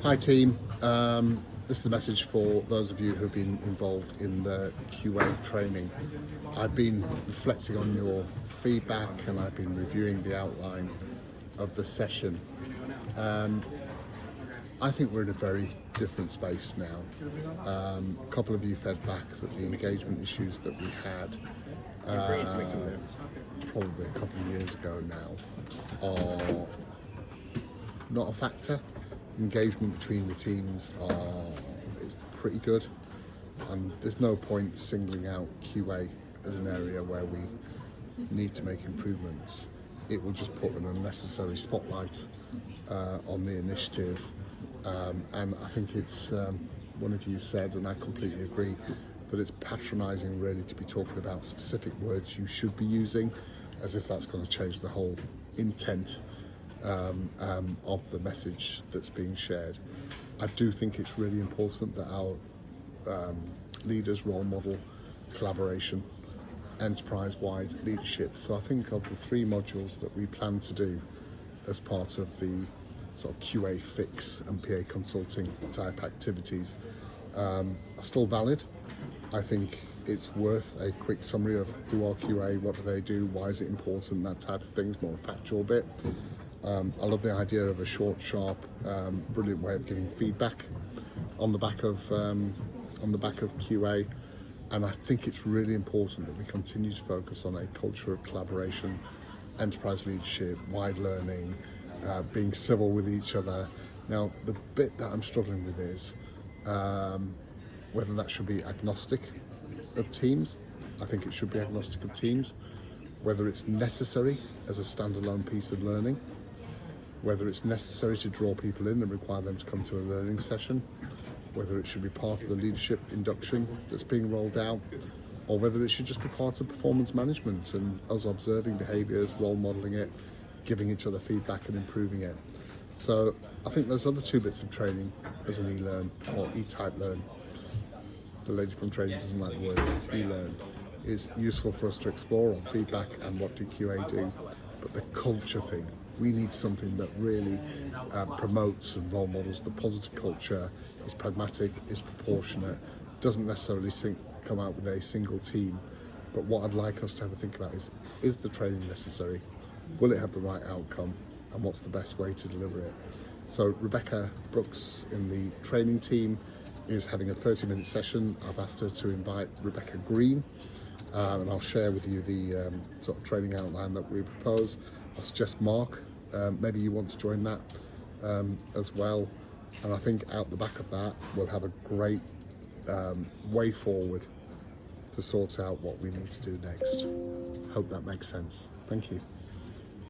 Hi team, this is a message for those of you who've been involved in the QA training. I've been reflecting on your feedback and I've been reviewing the outline of the session. I think we're in a very different space now. A couple of you fed back that the engagement issues that we had probably a couple of years ago now are not a factor. Engagement between the teams is pretty good, and there's no point singling out QA as an area where we need to make improvements. It will just put an unnecessary spotlight on the initiative, and I think it's one of you said, and I completely agree, that it's patronising really to be talking about specific words you should be using, as if that's going to change the whole intent of the message that's being shared. I do think it's really important that our leaders role model collaboration, enterprise-wide leadership. So I think of the 3 modules that we plan to do as part of the sort of QA fix and PA consulting type activities are still valid. I think it's worth a quick summary of who are QA, what do they do, why is it important, that type of things, more factual bit. I love the idea of a short, sharp, brilliant way of giving feedback on the back of QA, and I think it's really important that we continue to focus on a culture of collaboration, enterprise leadership, wide learning, being civil with each other. Now, the bit that I'm struggling with is whether that should be agnostic of teams. I think it should be agnostic of teams. Whether it's necessary as a standalone piece of learning, whether it's necessary to draw people in and require them to come to a learning session, whether it should be part of the leadership induction that's being rolled out, or whether it should just be part of performance management and us observing behaviours, role modelling it, giving each other feedback and improving it. So I think those other 2 bits of training as an e-learn or e-type learn, the lady from training doesn't like the word e-learn, is useful for us to explore on feedback and what do QA do. But the culture thing, we need something that really promotes and role models the positive culture, is pragmatic, is proportionate, doesn't necessarily come out with a single team. But what I'd like us to have a think about is the training necessary? Will it have the right outcome? And what's the best way to deliver it? So Rebecca Brooks in the training team is having a 30-minute session. I've asked her to invite Rebecca Green, and I'll share with you the sort of training outline that we propose. I suggest Mark, maybe you want to join that as well. And I think out the back of that, we'll have a great way forward to sort out what we need to do next. Hope that makes sense. Thank you.